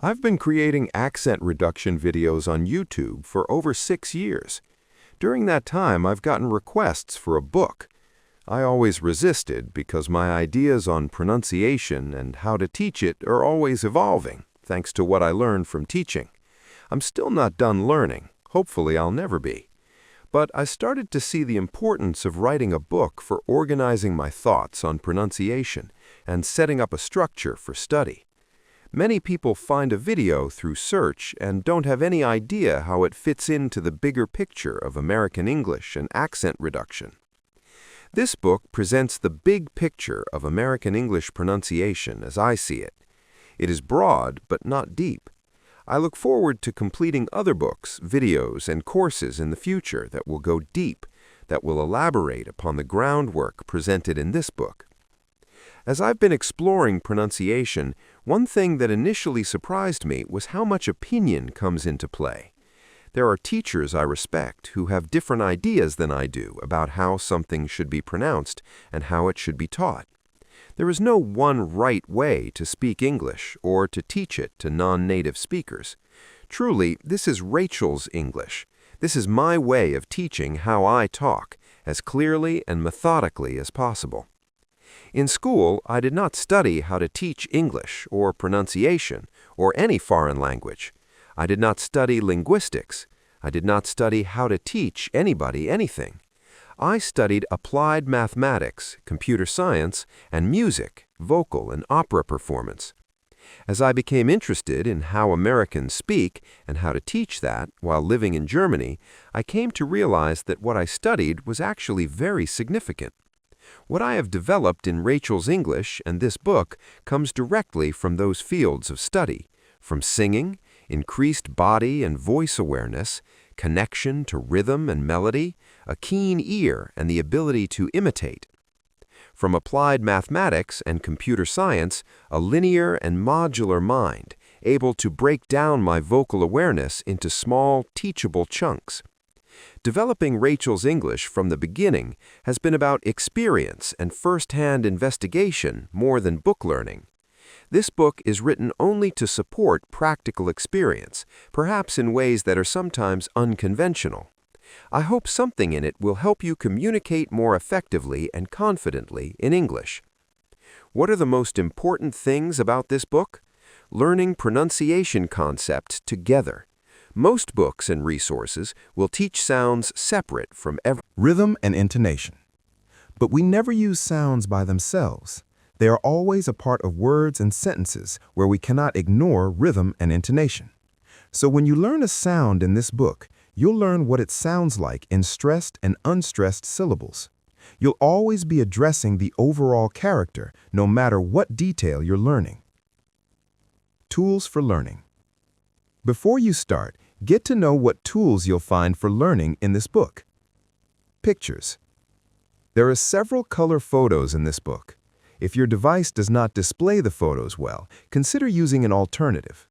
I've been creating accent reduction videos on YouTube for over 6 years. During that time, I've gotten requests for a book. I always resisted because my ideas on pronunciation and how to teach it are always evolving, thanks to what I learned from teaching. I'm still not done learning. Hopefully, I'll never be. But I started to see the importance of writing a book for organizing my thoughts on pronunciation and setting up a structure for study. Many people find a video through search and don't have any idea how it fits into the bigger picture of American English and accent reduction. This book presents the big picture of American English pronunciation as I see it. It is broad but not deep. I look forward to completing other books, videos, and courses in the future that will go deep, that will elaborate upon the groundwork presented in this book. As I've been exploring pronunciation, one thing that initially surprised me was how much opinion comes into play. There are teachers I respect who have different ideas than I do about how something should be pronounced and how it should be taught. There is no one right way to speak English or to teach it to non-native speakers. Truly, this is Rachel's English. This is my way of teaching how I talk, as clearly and methodically as possible. In school, I did not study how to teach English or pronunciation or any foreign language. I did not study linguistics. I did not study how to teach anybody anything. I studied applied mathematics, computer science, and music, vocal and opera performance. As I became interested in how Americans speak and how to teach that while living in Germany, I came to realize that what I studied was actually very significant. What I have developed in Rachel's English and this book comes directly from those fields of study, from singing, increased body and voice awareness, connection to rhythm and melody, a keen ear and the ability to imitate. From applied mathematics and computer science, a linear and modular mind, able to break down my vocal awareness into small, teachable chunks. Developing Rachel's English from the beginning has been about experience and first-hand investigation more than book learning. This book is written only to support practical experience, perhaps in ways that are sometimes unconventional. I hope something in it will help you communicate more effectively and confidently in English. What are the most important things about this book? Learning pronunciation concepts together. Most books and resources will teach sounds separate from every rhythm and intonation. But we never use sounds by themselves. They are always a part of words and sentences where we cannot ignore rhythm and intonation. So when you learn a sound in this book, you'll learn what it sounds like in stressed and unstressed syllables. You'll always be addressing the overall character, no matter what detail you're learning. Tools for learning. Before you start, get to know what tools you'll find for learning in this book. Pictures. There are several color photos in this book. If your device does not display the photos well, consider using an alternative.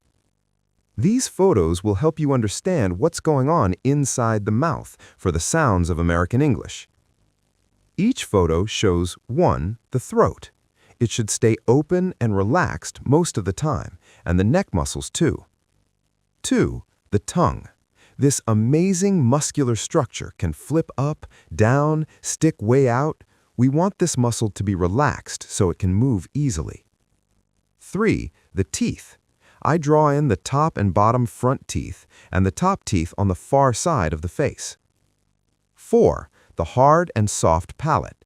These photos will help you understand what's going on inside the mouth for the sounds of American English. Each photo shows 1. The throat. It should stay open and relaxed most of the time, and the neck muscles too. 2. The tongue. This amazing muscular structure can flip up, down, stick way out. We want this muscle to be relaxed so it can move easily. 3. The teeth. I draw in the top and bottom front teeth and the top teeth on the far side of the face. 4. The hard and soft palate.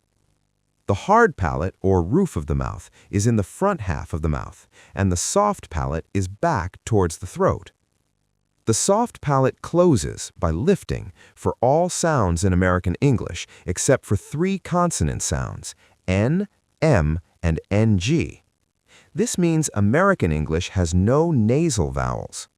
The hard palate, or roof of the mouth, is in the front half of the mouth, and the soft palate is back towards the throat. The soft palate closes by lifting for all sounds in American English except for 3 consonant sounds, N, M, and NG. This means American English has no nasal vowels.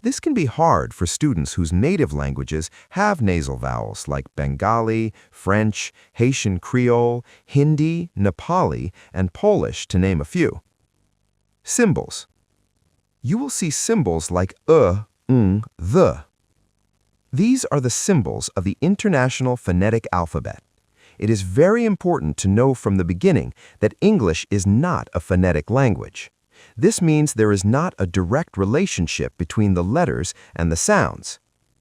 This can be hard for students whose native languages have nasal vowels like Bengali, French, Haitian Creole, Hindi, Nepali, and Polish, to name a few. Symbols. You will see symbols like the. These are the symbols of the International Phonetic Alphabet. It is very important to know from the beginning that English is not a phonetic language. This means there is not a direct relationship between the letters and the sounds.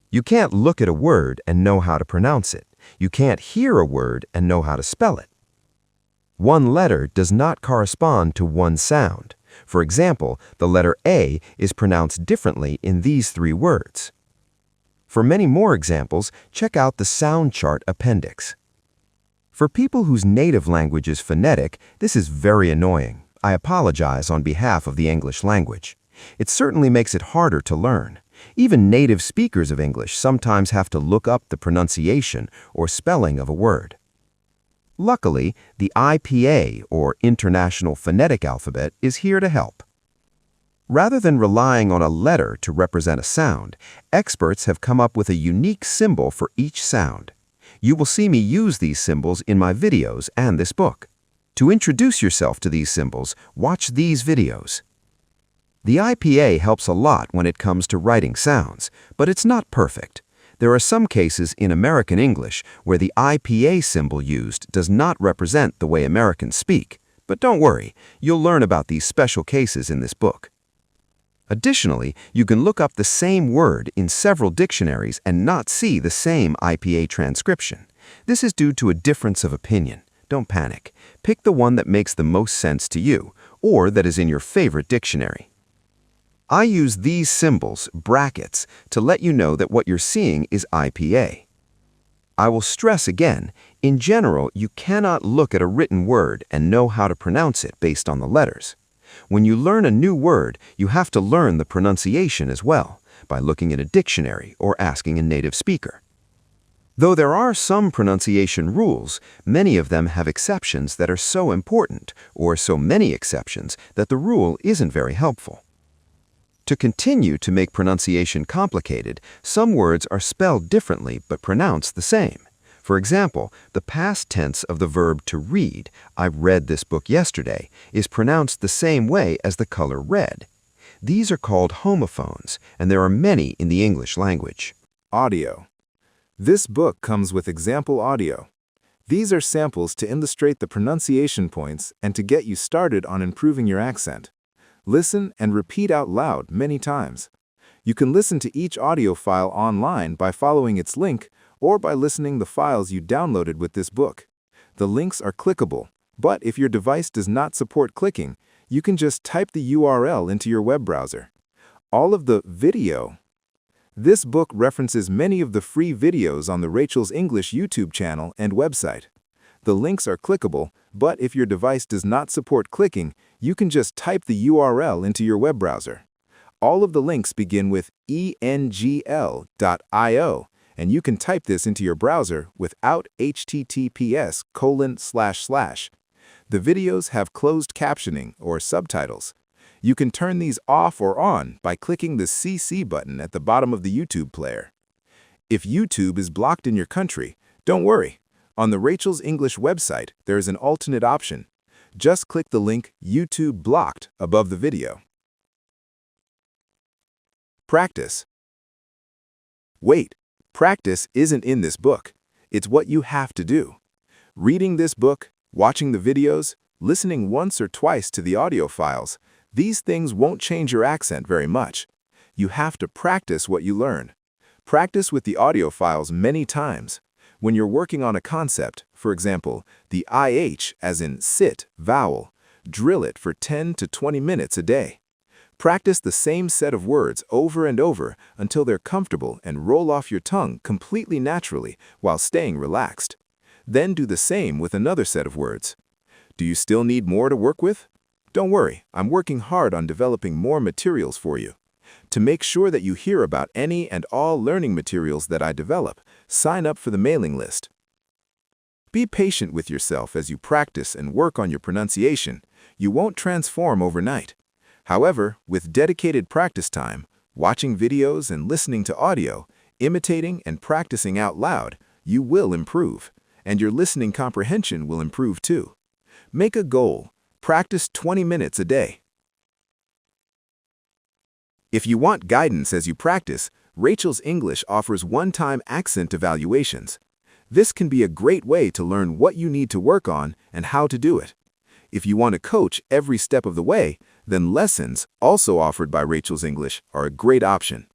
You can't look at a word and know how to pronounce it. You can't hear a word and know how to spell it. One letter does not correspond to one sound. For example, the letter A is pronounced differently in these 3 words. For many more examples, check out the sound chart appendix. For people whose native language is phonetic, this is very annoying. I apologize on behalf of the English language. It certainly makes it harder to learn. Even native speakers of English sometimes have to look up the pronunciation or spelling of a word. Luckily, the IPA, or International Phonetic Alphabet, is here to help. Rather than relying on a letter to represent a sound, experts have come up with a unique symbol for each sound. You will see me use these symbols in my videos and this book. To introduce yourself to these symbols, watch these videos. The IPA helps a lot when it comes to writing sounds, but it's not perfect. There are some cases in American English where the IPA symbol used does not represent the way Americans speak. But don't worry, you'll learn about these special cases in this book. Additionally, you can look up the same word in several dictionaries and not see the same IPA transcription. This is due to a difference of opinion. Don't panic. Pick the one that makes the most sense to you, or that is in your favorite dictionary. I use these symbols, brackets, to let you know that what you're seeing is IPA. I will stress again, in general, you cannot look at a written word and know how to pronounce it based on the letters. When you learn a new word, you have to learn the pronunciation as well, by looking in a dictionary or asking a native speaker. Though there are some pronunciation rules, many of them have exceptions that are so important, or so many exceptions, that the rule isn't very helpful. To continue to make pronunciation complicated, some words are spelled differently but pronounced the same. For example, the past tense of the verb to read, I read this book yesterday, is pronounced the same way as the color red. These are called homophones, and there are many in the English language. Audio. This book comes with example audio. These are samples to illustrate the pronunciation points and to get you started on improving your accent. Listen and repeat out loud many times. You can listen to each audio file online by following its link or by listening the files you downloaded with this book. The links are clickable, but if your device does not support clicking, you can just type the URL into your web browser. All of the video. This book references many of the free videos on the Rachel's English YouTube channel and website. The links are clickable, but if your device does not support clicking, you can just type the URL into your web browser. All of the links begin with engl.io, and you can type this into your browser without https://. The videos have closed captioning or subtitles. You can turn these off or on by clicking the CC button at the bottom of the YouTube player. If YouTube is blocked in your country, don't worry. On the Rachel's English website, there is an alternate option. Just click the link YouTube Blocked above the video. Practice. Wait, practice isn't in this book. It's what you have to do. Reading this book, watching the videos, listening once or twice to the audio files, these things won't change your accent very much. You have to practice what you learn. Practice with the audio files many times. When you're working on a concept, for example, the IH as in sit vowel, drill it for 10 to 20 minutes a day. Practice the same set of words over and over until they're comfortable and roll off your tongue completely naturally while staying relaxed. Then do the same with another set of words. Do you still need more to work with? Don't worry, I'm working hard on developing more materials for you. To make sure that you hear about any and all learning materials that I develop, sign up for the mailing list. Be patient with yourself as you practice and work on your pronunciation. You won't transform overnight. However, with dedicated practice time, watching videos and listening to audio, imitating and practicing out loud, you will improve, and your listening comprehension will improve too. Make a goal. Practice 20 minutes a day. If you want guidance as you practice, Rachel's English offers one-time accent evaluations. This can be a great way to learn what you need to work on and how to do it. If you want to coach every step of the way, then lessons, also offered by Rachel's English, are a great option.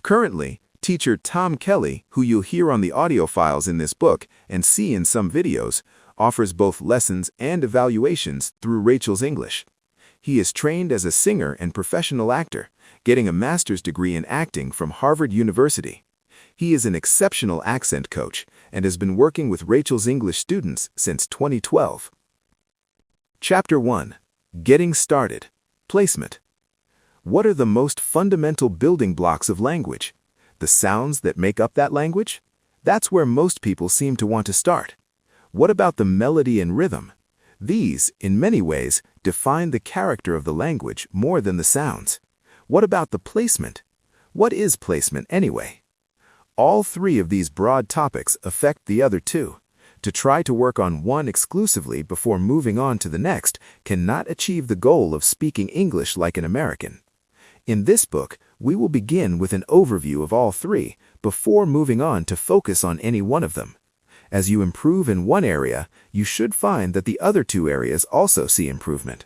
Currently, teacher Tom Kelly, who you'll hear on the audio files in this book and see in some videos, offers both lessons and evaluations through Rachel's English. He is trained as a singer and professional actor, getting a master's degree in acting from Harvard University. He is an exceptional accent coach and has been working with Rachel's English students since 2012. Chapter 1. Getting Started. Placement. What are the most fundamental building blocks of language? The sounds that make up that language? That's where most people seem to want to start. What about the melody and rhythm? These, in many ways, define the character of the language more than the sounds. What about the placement? What is placement anyway? All three of these broad topics affect the other two. To try to work on one exclusively before moving on to the next cannot achieve the goal of speaking English like an American. In this book, we will begin with an overview of all three before moving on to focus on any one of them. As you improve in one area, you should find that the other two areas also see improvement.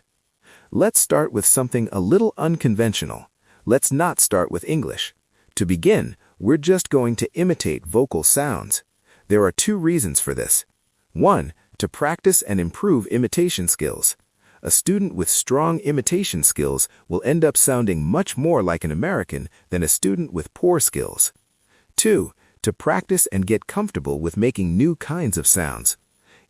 Let's start with something a little unconventional. Let's not start with English. To begin, we're just going to imitate vocal sounds. There are two reasons for this. One, to practice and improve imitation skills. A student with strong imitation skills will end up sounding much more like an American than a student with poor skills. Two, to practice and get comfortable with making new kinds of sounds.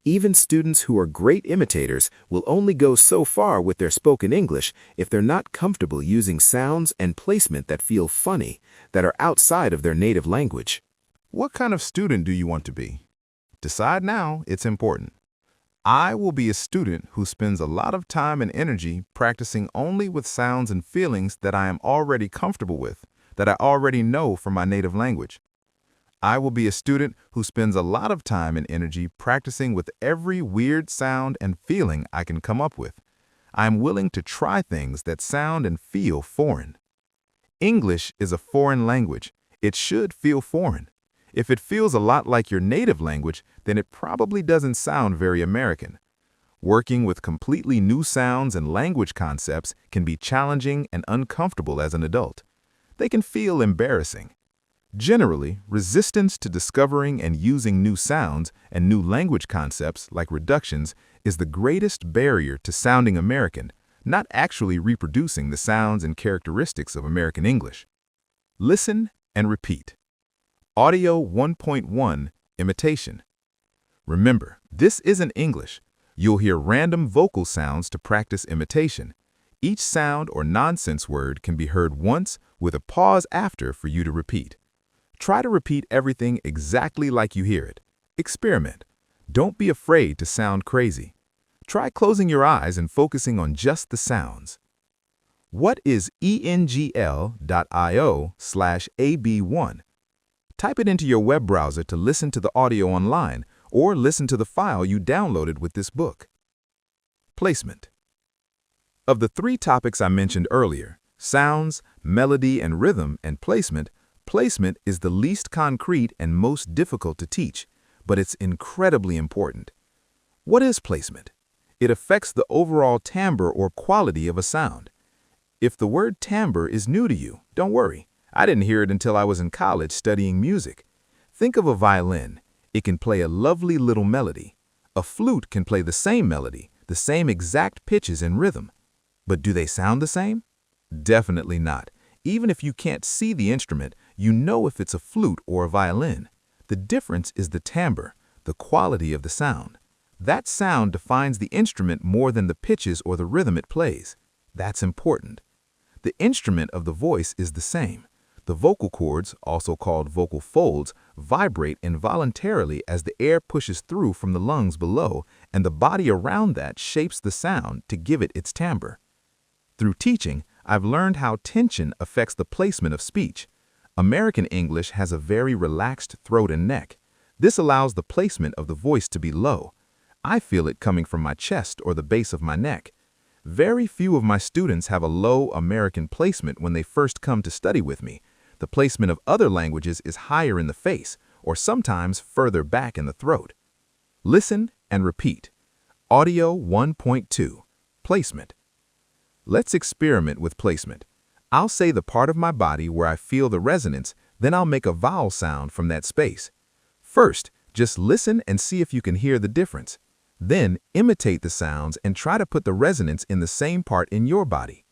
Even students who are great imitators will only go so far with their spoken English if they're not comfortable using sounds and placement that feel funny, that are outside of their native language. What kind of student do you want to be? Decide now, it's important. I will be a student who spends a lot of time and energy practicing only with sounds and feelings that I am already comfortable with, that I already know from my native language. I will be a student who spends a lot of time and energy practicing with every weird sound and feeling I can come up with. I am willing to try things that sound and feel foreign. English is a foreign language. It should feel foreign. If it feels a lot like your native language, then it probably doesn't sound very American. Working with completely new sounds and language concepts can be challenging and uncomfortable as an adult. They can feel embarrassing. Generally, resistance to discovering and using new sounds and new language concepts like reductions is the greatest barrier to sounding American, not actually reproducing the sounds and characteristics of American English. Listen and repeat. Audio 1.1 Imitation. Remember, this isn't English. You'll hear random vocal sounds to practice imitation. Each sound or nonsense word can be heard once with a pause after for you to repeat. Try to repeat everything exactly like you hear it. Experiment. Don't be afraid to sound crazy. Try closing your eyes and focusing on just the sounds. What is engl.io/ab1? Type it into your web browser to listen to the audio online or listen to the file you downloaded with this book. Placement. Of the three topics I mentioned earlier, sounds, melody, and rhythm, and placement is the least concrete and most difficult to teach, but it's incredibly important. What is placement? It affects the overall timbre or quality of a sound. If the word timbre is new to you, don't worry. I didn't hear it until I was in college studying music. Think of a violin. It can play a lovely little melody. A flute can play the same melody, the same exact pitches and rhythm. But do they sound the same? Definitely not. Even if you can't see the instrument, you know if it's a flute or a violin. The difference is the timbre, the quality of the sound. That sound defines the instrument more than the pitches or the rhythm it plays. That's important. The instrument of the voice is the same. The vocal cords, also called vocal folds, vibrate involuntarily as the air pushes through from the lungs below, and the body around that shapes the sound to give it its timbre. Through teaching, I've learned how tension affects the placement of speech. American English has a very relaxed throat and neck. This allows the placement of the voice to be low. I feel it coming from my chest or the base of my neck. Very few of my students have a low American placement when they first come to study with me. The placement of other languages is higher in the face, or sometimes further back in the throat. Listen and repeat. Audio 1.2. Placement. Let's experiment with placement. I'll say the part of my body where I feel the resonance, then I'll make a vowel sound from that space. First, just listen and see if you can hear the difference. Then, imitate the sounds and try to put the resonance in the same part in your body.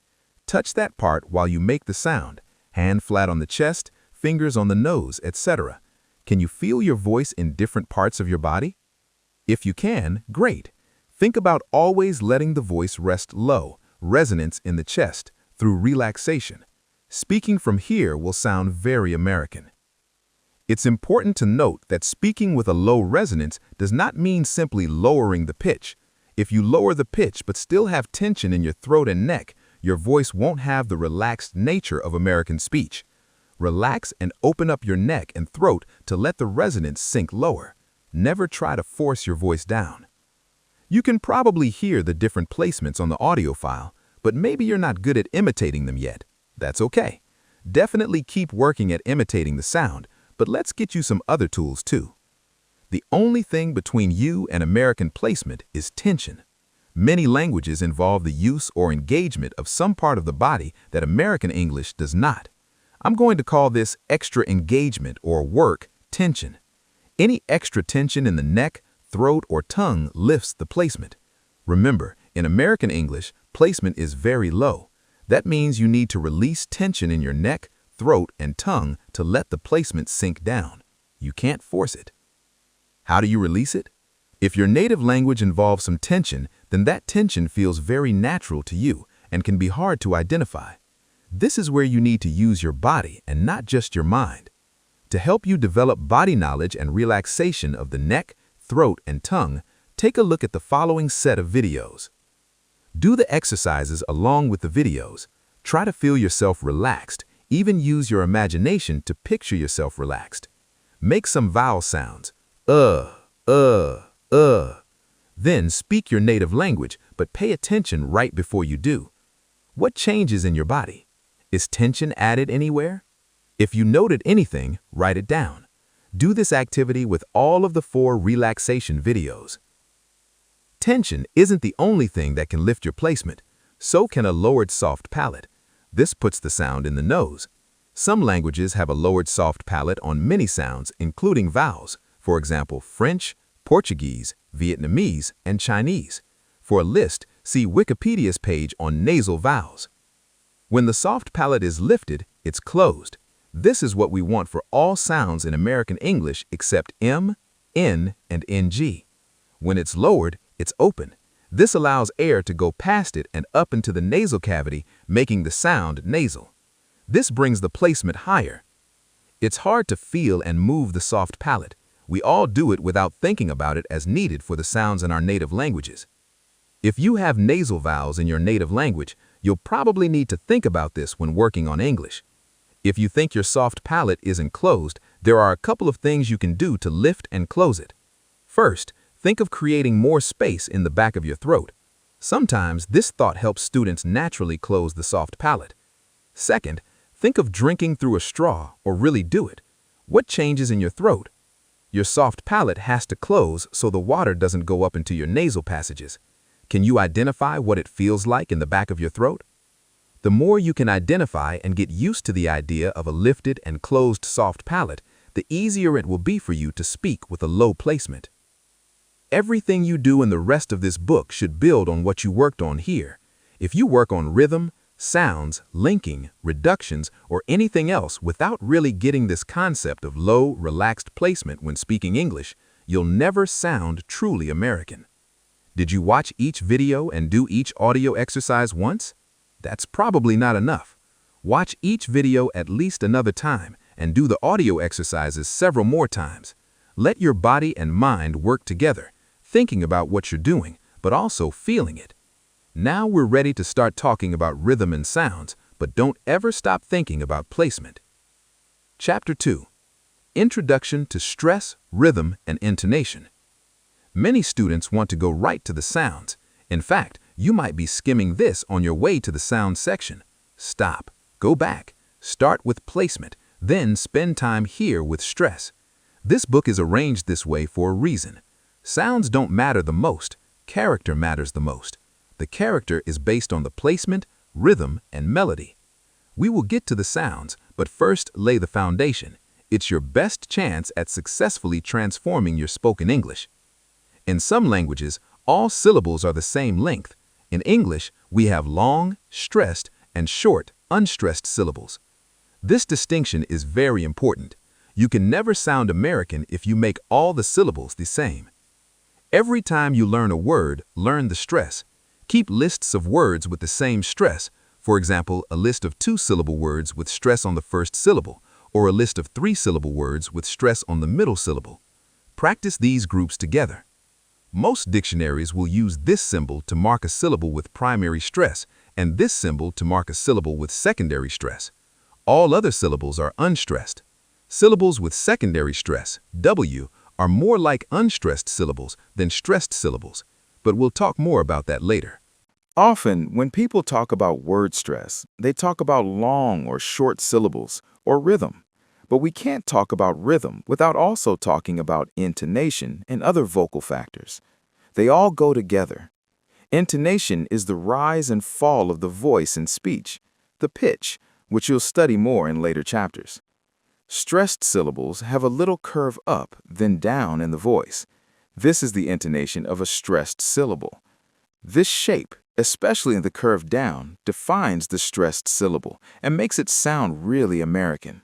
Touch that part while you make the sound, hand flat on the chest, fingers on the nose, etc. Can you feel your voice in different parts of your body? If you can, great. Think about always letting the voice rest low, resonance in the chest, through relaxation. Speaking from here will sound very American. It's important to note that speaking with a low resonance does not mean simply lowering the pitch. If you lower the pitch but still have tension in your throat and neck, your voice won't have the relaxed nature of American speech. Relax and open up your neck and throat to let the resonance sink lower. Never try to force your voice down. You can probably hear the different placements on the audio file, but maybe you're not good at imitating them yet. That's okay. Definitely keep working at imitating the sound, but let's get you some other tools too. The only thing between you and American placement is tension. Many languages involve the use or engagement of some part of the body that American English does not. I'm going to call this extra engagement or work tension. Any extra tension in the neck, throat, or tongue lifts the placement. Remember, in American English, placement is very low. That means you need to release tension in your neck, throat, and tongue to let the placement sink down. You can't force it. How do you release it? If your native language involves some tension, then that tension feels very natural to you and can be hard to identify. This is where you need to use your body and not just your mind. To help you develop body knowledge and relaxation of the neck, throat, and tongue, take a look at the following set of videos. Do the exercises along with the videos. Try to feel yourself relaxed. Even use your imagination to picture yourself relaxed. Make some vowel sounds. Then speak your native language, but pay attention right before you do. What changes in your body? Is tension added anywhere? If you noted anything, write it down. Do this activity with all of the 4 relaxation videos. Tension isn't the only thing that can lift your placement. So can a lowered soft palate. This puts the sound in the nose. Some languages have a lowered soft palate on many sounds, including vowels. For example, French, Portuguese, Vietnamese, and Chinese. For a list, see Wikipedia's page on nasal vowels. When the soft palate is lifted, it's closed. This is what we want for all sounds in American English except M, N, and NG. When it's lowered, it's open. This allows air to go past it and up into the nasal cavity, making the sound nasal. This brings the placement higher. It's hard to feel and move the soft palate. We all do it without thinking about it as needed for the sounds in our native languages. If you have nasal vowels in your native language, you'll probably need to think about this when working on English. If you think your soft palate isn't closed, there are a couple of things you can do to lift and close it. First, think of creating more space in the back of your throat. Sometimes this thought helps students naturally close the soft palate. Second, think of drinking through a straw or really do it. What changes in your throat? Your soft palate has to close so the water doesn't go up into your nasal passages. Can you identify what it feels like in the back of your throat? The more you can identify and get used to the idea of a lifted and closed soft palate, the easier it will be for you to speak with a low placement. Everything you do in the rest of this book should build on what you worked on here. If you work on rhythm, sounds, linking, reductions, or anything else without really getting this concept of low, relaxed placement when speaking English, you'll never sound truly American. Did you watch each video and do each audio exercise once? That's probably not enough. Watch each video at least another time and do the audio exercises several more times. Let your body and mind work together, thinking about what you're doing, but also feeling it. Now we're ready to start talking about rhythm and sounds, but don't ever stop thinking about placement. Chapter 2. Introduction to Stress, Rhythm, and Intonation. Many students want to go right to the sounds. In fact, you might be skimming this on your way to the sound section. Stop. Go back. Start with placement, then spend time here with stress. This book is arranged this way for a reason. Sounds don't matter the most. Character matters the most. The character is based on the placement, rhythm, and melody. We will get to the sounds, but first lay the foundation. It's your best chance at successfully transforming your spoken English. In some languages, all syllables are the same length. In English, we have long, stressed, and short, unstressed syllables. This distinction is very important. You can never sound American if you make all the syllables the same. Every time you learn a word, learn the stress. Keep lists of words with the same stress. For example, a list of 2-syllable words with stress on the first syllable, or a list of 3-syllable words with stress on the middle syllable. Practice these groups together. Most dictionaries will use this symbol to mark a syllable with primary stress and this symbol to mark a syllable with secondary stress. All other syllables are unstressed. Syllables with secondary stress, W, are more like unstressed syllables than stressed syllables, but we'll talk more about that later. Often, when people talk about word stress, they talk about long or short syllables or rhythm. But we can't talk about rhythm without also talking about intonation and other vocal factors. They all go together. Intonation is the rise and fall of the voice in speech, the pitch, which you'll study more in later chapters. Stressed syllables have a little curve up, then down in the voice. This is the intonation of a stressed syllable. This shape, especially in the curve down, defines the stressed syllable and makes it sound really American.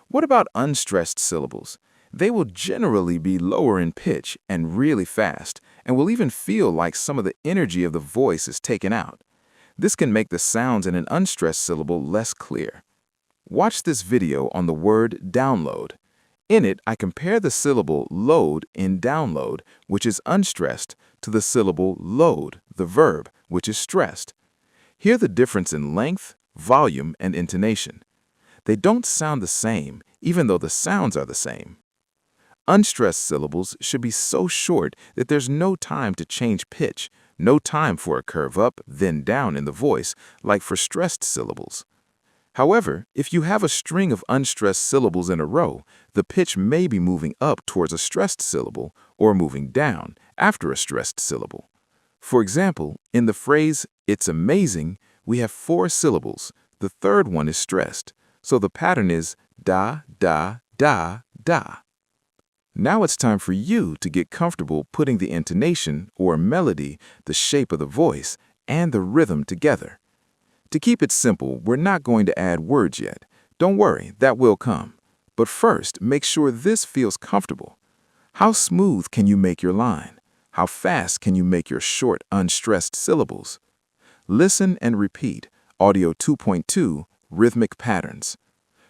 What about unstressed syllables? They will generally be lower in pitch and really fast, and will even feel like some of the energy of the voice is taken out. This can make the sounds in an unstressed syllable less clear. Watch this video on the word download. In it, I compare the syllable load in download, which is unstressed, to the syllable load, the verb, which is stressed. Hear the difference in length, volume, and intonation. They don't sound the same, even though the sounds are the same. Unstressed syllables should be so short that there's no time to change pitch, no time for a curve up, then down in the voice, like for stressed syllables. However, if you have a string of unstressed syllables in a row, the pitch may be moving up towards a stressed syllable or moving down after a stressed syllable. For example, in the phrase, "It's amazing," we have 4 syllables. The third one is stressed, so the pattern is da, da, da, da. Now it's time for you to get comfortable putting the intonation or melody, the shape of the voice, and the rhythm together. To keep it simple, we're not going to add words yet. Don't worry, that will come. But first, make sure this feels comfortable. How smooth can you make your line? How fast can you make your short, unstressed syllables? Listen and repeat. Audio 2.2, Rhythmic Patterns.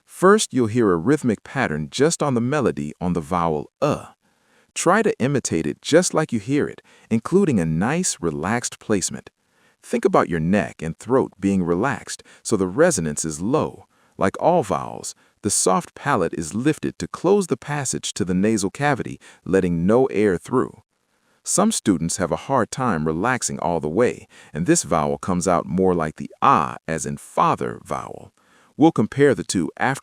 First, you'll hear a rhythmic pattern just on the melody on the vowel Try to imitate it just like you hear it, including a nice, relaxed placement. Think about your neck and throat being relaxed so the resonance is low. Like all vowels, the soft palate is lifted to close the passage to the nasal cavity, letting no air through. Some students have a hard time relaxing all the way, and this vowel comes out more like the as in father vowel. We'll compare the two after